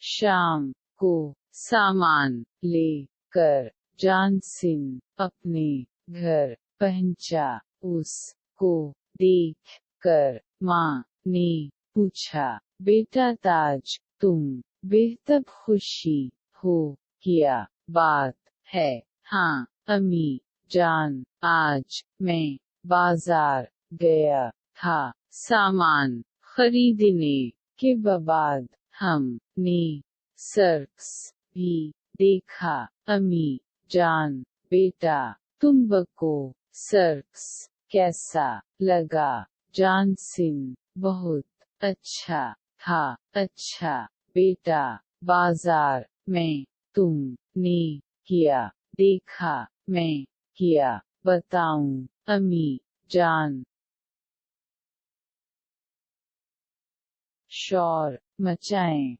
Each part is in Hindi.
शाम को सामान लेकर जॉनसन अपने घर पहुंचा। उसको देख कर माँ ने पूछा, बेटा ताज, तुम बेहद खुशी हो क्या बात है? हाँ अम्मी जान, आज मैं बाजार गया था सामान खरीदने के बाद हमने सर्कस भी देखा। अम्मी जान, बेटा तुमको सर्कस कैसा लगा? जॉनसन, बहुत अच्छा था। अच्छा बेटा, बाजार में तुमने क्या देखा? मैं क्या बताऊं अम्मी जान? शोर मचाएं।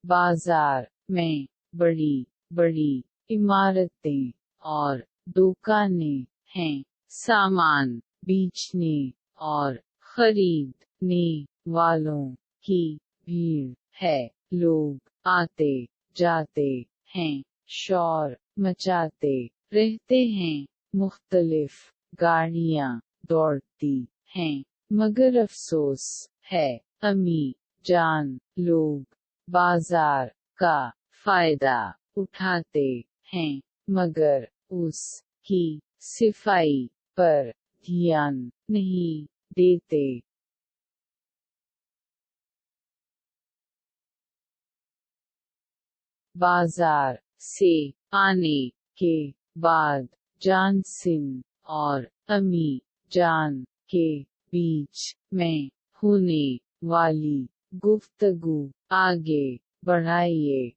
बाजार में बड़ी बड़ी इमारतें और दुकानें हैं। सामान बेचने और खरीदने वालों की भीड़ है। लोग आते जाते हैं, शोर मचाते रहते हैं। मुख्तलिफ गाड़ियां दौड़ती हैं, मगर अफसोस है अम्मी जान, लोग बाजार का फायदा उठाते हैं, मगर उसकी सफाई पर ध्यान नहीं देते। बाजार से आने के बाद जॉनसन और अम्मी जान के बीच में होने वाली गुफ्तगू आगे बढ़ाइए।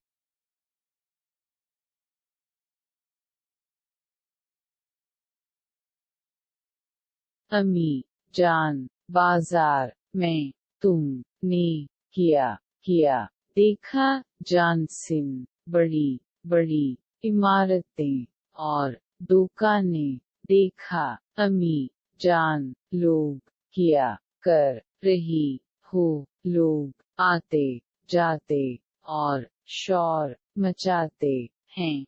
अम्मी जान, बाजार में तुमने क्या क्या देखा? जॉनसन, बड़ी बड़ी इमारतें और दुकानें देखा। अम्मी जान, लोग क्या कर रही हो? लोग आते जाते और शोर मचाते हैं।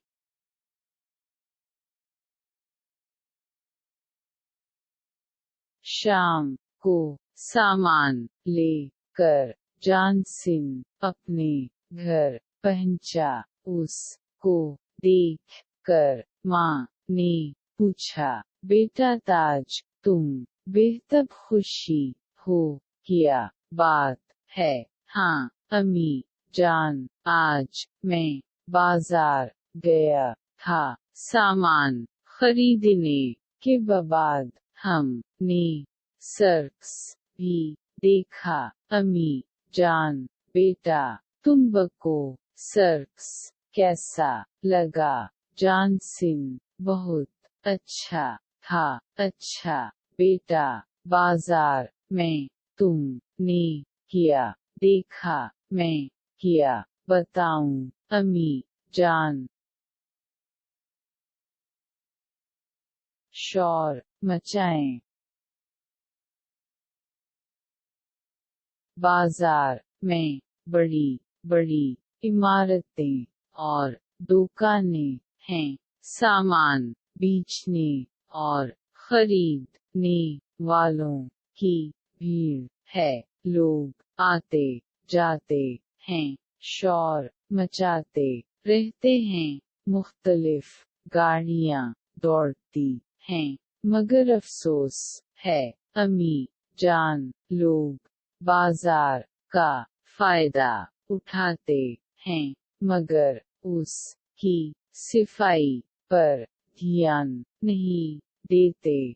शाम को सामान लेकर जॉनसन अपने घर पहुंचा। उसको देख कर माँ ने पूछा, बेटा ताज, तुम बेहद खुशी हो क्या बात है? हाँ अम्मी जान, आज मैं बाजार गया था सामान खरीदने के बाद हमने सर्कस भी देखा। अम्मी जान, बेटा तुमको सर्कस कैसा लगा? जॉनसन, बहुत अच्छा था। अच्छा बेटा, बाजार में तुमने क्या देखा? मैं क्या बताऊं अम्मी जान? शोर मचाएं। बाजार में बड़ी बड़ी इमारतें और दुकानें हैं। सामान बेचने और खरीदने वालों की भीड़ है। लोग आते जाते हैं, शोर मचाते रहते हैं। मुख्तलिफ गाड़ियां दौड़ती हैं, मगर अफसोस है अम्मी जान, लोग बाजार का फायदा उठाते हैं, मगर उसकी सफाई पर ध्यान नहीं देते।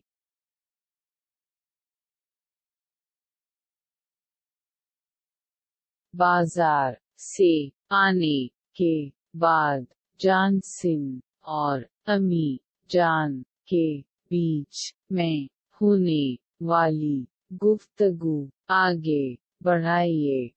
बाजार से आने के बाद जॉनसन और अम्मी जान के बीच में होने वाली गुफ्तगू आगे बढ़ाइए।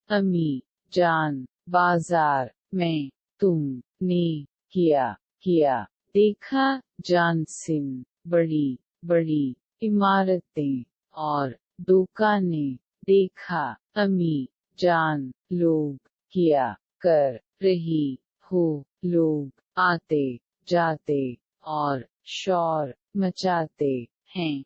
अम्मी जान, बाजार में तुमने क्या क्या देखा जानसिन, बड़ी बड़ी इमारतें और दुकानें। देखा अमी जान, लोग। किया कर रही हो, लोग आते जाते और शोर मचाते हैं।